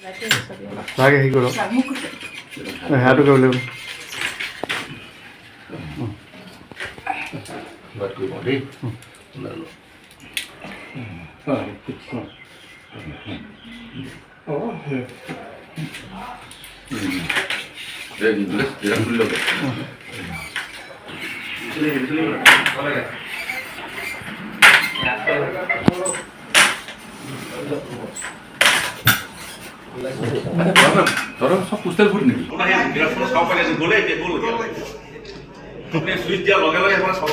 ভাগে হেৰি কৰক সেয়াটো কৰিব লাগিব সব পুষ্টেল ফুড নেকি সুইচ দিয়া লগে লগে এখন চাব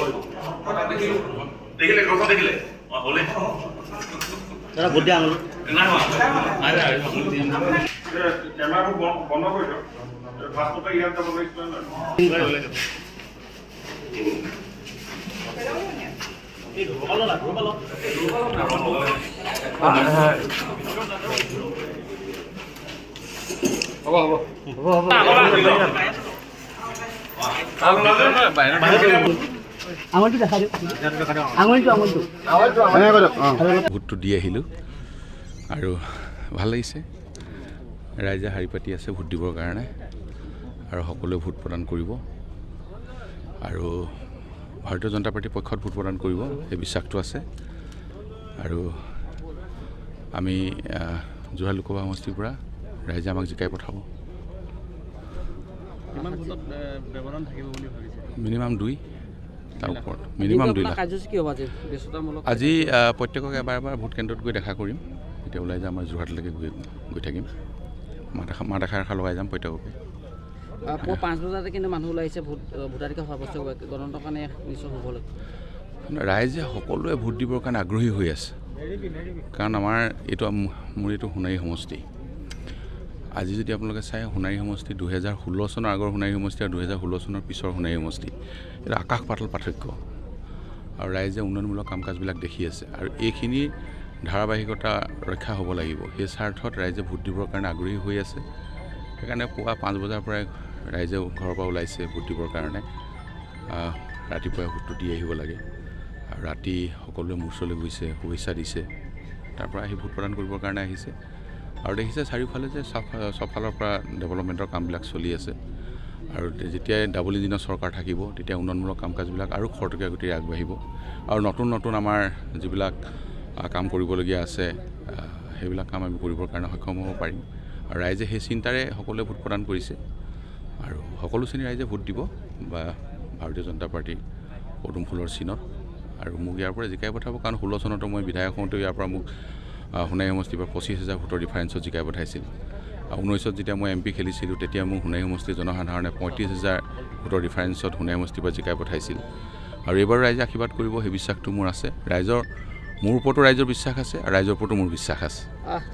দেখিলে কথা দেখিলে হলে দাদা ভোট দিয়া আঙুল ক্যামেরাটো বন্ধ কৰি দিয়ক ফাষ্টতে ইয়াত যাব লাগিছিল ভোটটো দি আহিলোঁ আৰু ভাল লাগিছে ৰাইজে শাৰী পাতি আছে ভোট দিবৰ কাৰণে আৰু সকলোৱে ভোট প্ৰদান কৰিব আৰু ভাৰতীয় জনতা পাৰ্টীৰ পক্ষত ভোট প্ৰদান কৰিব এই বিশ্বাসটো আছে আৰু আমি যোৰহাট লোকসভা সমষ্টিৰ পৰা ৰাইজে আমাক জিকাই পঠাব মিনিমাম 2 তাৰ ওপৰত মিনিমাম 2 লাখ আজি প্ৰত্যেককে এবাৰ এবাৰ ভোট কেন্দ্ৰত গৈ দেখা কৰিম এতিয়া ওলাই যাম আমাৰ যোৰহাটলৈকে গৈ থাকিম মাত এষাৰ লগাই যাম প্ৰত্যেককে 5 বজাতে কিন্তু মানুহ ওলাইছে ভোটাধিকাৰ সাব্যস্ত গণতন্ত্ৰৰ কাৰণে নিশ্চয় হ'ব লাগে ৰাইজে সকলোৱে ভোট দিবৰ কাৰণে আগ্ৰহী হৈ আছে কাৰণ আমাৰ এইটো মোৰ এইটো সোণাৰী সমষ্টি আজি যদি আপোনালোকে চাই সোণাৰী সমষ্টি 2016 চনৰ আগৰ সোণাৰী সমষ্টি আৰু 2016 চনৰ পিছৰ সোণাৰী সমষ্টি এটা আকাশ পাতাল পাৰ্থক্য আৰু ৰাইজে উন্নয়নমূলক কাম কাজবিলাক দেখি আছে আৰু এইখিনি ধাৰাবাহিকতা ৰক্ষা হ'ব লাগিব সেই স্বাৰ্থত ৰাইজে ভোট দিবৰ কাৰণে আগ্ৰহী হৈ আছে সেইকাৰণে পুৱা 5 বজাৰ পৰাই ৰাইজে ঘৰৰ পৰা ওলাইছে ভোট দিবৰ কাৰণে ৰাতিপুৱাই ভোটটো দি আহিব লাগে আৰু ৰাতি সকলোৱে মোৰ ওচৰলৈ গৈছে শুভেচ্ছা দিছে তাৰ পৰা আহি ভোট প্ৰদান কৰিবৰ কাৰণে আহিছে আৰু দেখিছে চাৰিওফালে যে সব ফালৰ পৰা ডেভেলপমেণ্টৰ কামবিলাক চলি আছে আৰু যেতিয়াই ডাবল ইঞ্জিনৰ চৰকাৰ থাকিব তেতিয়া উন্নয়নমূলক কাম কাজবিলাক আৰু খৰতকীয়া গতিৰে আগবাঢ়িব আৰু নতুন নতুন আমাৰ যিবিলাক কাম কৰিবলগীয়া আছে সেইবিলাক কাম আমি কৰিবৰ কাৰণে সক্ষম হ'ব পাৰিম আৰু ৰাইজে সেই চিন্তাৰে সকলোৱে ভোট প্ৰদান কৰিছে আৰু সকলো শ্ৰেণীৰ ৰাইজে ভোট দিব বা ভাৰতীয় জনতা পাৰ্টি পদুম ফুলৰ চিনত আৰু মোক ইয়াৰ পৰা জিকাই পঠাব কাৰণ 16 চনতো মই বিধায়ক হওঁতে ইয়াৰ পৰা মোক সোণাৰী সমষ্টিৰ পৰা 25,000 ভোটৰ ডিফাৰেঞ্চত জিকাই পঠাইছিল 19ত যেতিয়া মই MP খেলিছিলোঁ তেতিয়া মোক সোণাৰী সমষ্টিৰ জনসাধাৰণে 35,000 ভোটৰ ডিফাৰেঞ্চত সোণাৰী সমষ্টিৰ পৰা জিকাই পঠাইছিল আৰু এইবাৰ ৰাইজে আশীৰ্বাদ কৰিব সেই বিশ্বাসটো মোৰ আছে মোৰ ওপৰতো ৰাইজৰ বিশ্বাস আছে আৰু ৰাইজৰ ওপৰতো মোৰ বিশ্বাস আছে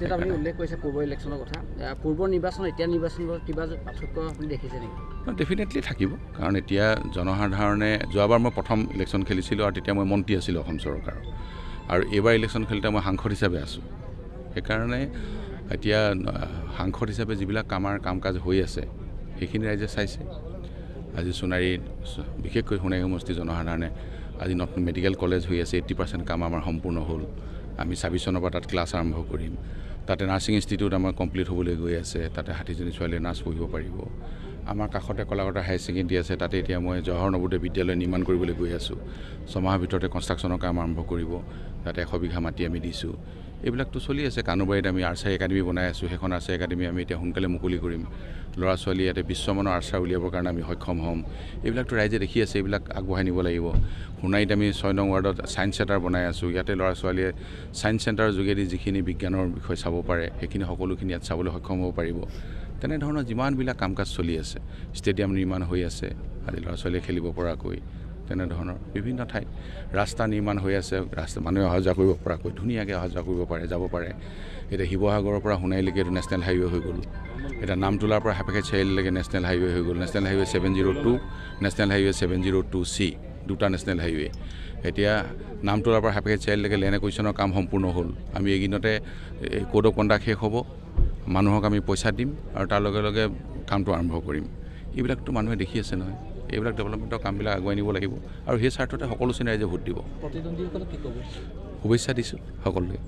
যেটা আপুনি উল্লেখ কৰিছে পূৰ্ব ইলেকশ্যনৰ কথা পূৰ্বৰ নিৰ্বাচন এতিয়া নিৰ্বাচনৰ কিবা পাৰ্থক্য আপুনি দেখিছে নেকি ডেফিনেটলি থাকিব কাৰণ এতিয়া জনসাধাৰণে যোৱাবাৰ মই প্ৰথম ইলেকশ্যন খেলিছিলোঁ আৰু তেতিয়া মই মন্ত্ৰী আছিলোঁ অসম চৰকাৰৰ আৰু এইবাৰ ইলেকশ্যন খেলোঁতে মই সাংসদ হিচাপে আছোঁ সেইকাৰণে এতিয়া সাংসদ হিচাপে যিবিলাক কাম কাজ হৈ আছে সেইখিনি ৰাইজে চাইছে আজি সোণাৰীত বিশেষকৈ সোণাৰী সমষ্টিৰ জনসাধাৰণে আজি নতুন মেডিকেল কলেজ হৈ আছে 80% কাম আমাৰ সম্পূৰ্ণ হ'ল আমি 26 চনৰ পৰা তাত ক্লাছ আৰম্ভ কৰিম তাতে নাৰ্ছিং ইনষ্টিটিউট আমাৰ কমপ্লিট হ'বলৈ গৈ আছে তাতে 60জনী ছোৱালীয়ে নাৰ্ছ পঢ়িব পাৰিব আমাৰ কাষতে কলাকতা হায়াৰ ছেকেণ্ডেৰী আছে তাতে এতিয়া মই জৱাহৰ নৱোদয় বিদ্যালয় নিৰ্মাণ কৰিবলৈ গৈ আছোঁ 6 মাহৰ ভিতৰতে কনষ্ট্ৰাকশ্যনৰ কাম আৰম্ভ কৰিব তাতে 100 বিঘা মাটি আমি দিছোঁ এইবিলাকতো চলি আছে কানুবাৰীত আমি আৰ্চাৰী একাডেমি বনাই আছোঁ সেইখন আৰ্চাৰী একাডেমি আমি এতিয়া সোনকালে মুকলি কৰিম ল'ৰা ছোৱালী ইয়াতে বিশ্বমানৰ আৰ্চাৰ উলিয়াবৰ কাৰণে আমি সক্ষম হ'ম এইবিলাকতো ৰাইজে দেখি আছে এইবিলাক আগবঢ়াই নিব লাগিব সোণাৰীত আমি 6 নং ৱাৰ্ডত ছায়েন্স চেণ্টাৰ বনাই আছোঁ ইয়াতে ল'ৰা ছোৱালীয়ে ছায়েন্স চেণ্টাৰৰ যোগেদি যিখিনি বিজ্ঞানৰ বিষয় চাব পাৰে সেইখিনি সকলোখিনি ইয়াত চাবলৈ সক্ষম হ'ব পাৰিব তেনেধৰণৰ যিমানবিলাক কাম কাজ চলি আছে ষ্টেডিয়াম নিৰ্মাণ হৈ আছে আজি ল'ৰা ছোৱালীয়ে খেলিব পৰাকৈ তেনেধৰণৰ বিভিন্ন ঠাইত ৰাস্তা নিৰ্মাণ হৈ আছে মানুহে অহা যোৱা কৰিব পৰাকৈ ধুনীয়াকৈ অহা যোৱা কৰিব পাৰে যাব পাৰে এতিয়া শিৱসাগৰৰ পৰা সোণাৰীলৈকে এইটো নেশ্যনেল হাইৱে হৈ গ'ল এটা নামটোলাৰ পৰা সাপেক্ষে চাৰিআলিলৈকে নেশ্যনেল হাইৱে হৈ গ'ল national highway 702 national highway 702C দুটা নেশ্যনেল হাইৱে এতিয়া নামটোলাৰ পৰা সাপেক্ষে চাৰিআলিলৈকে লেন একুইশ্যনৰ কাম সম্পূৰ্ণ হ'ল আমি এইদিনতে কোড অফ কণ্ডাক্ট শেষ হ'ব মানুহক আমি পইচা দিম আৰু তাৰ লগে লগে কামটো আৰম্ভ কৰিম এইবিলাকতো মানুহে দেখি আছে নহয় এইবিলাক ডেভেলপমেণ্টৰ কামবিলাক আগুৱাই নিব লাগিব আৰু সেই স্বাৰ্থতে সকলো শ্ৰেণীৰ ৰাইজে ভোট দিব প্ৰতিদ্বন্দ্বীসকলক কি ক'ব শুভেচ্ছা দিছোঁ সকলোকে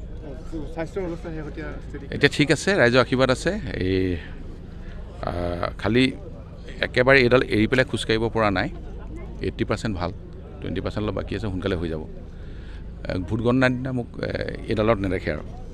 স্বাস্থ্যৰ অৱস্থা শেহতীয়া স্থিতি এতিয়া ঠিক আছে, ৰাইজৰ আশীৰ্বাদ আছে। এই খালি একেবাৰে এইডাল এৰি পেলাই খোজকাঢ়িব পৰা নাই। 80% ভাল, 20% অলপ বাকী আছে, সোনকালে হৈ যাব। ভোট গণনাৰ দিনা মোক এইডালত নেদেখে আৰু।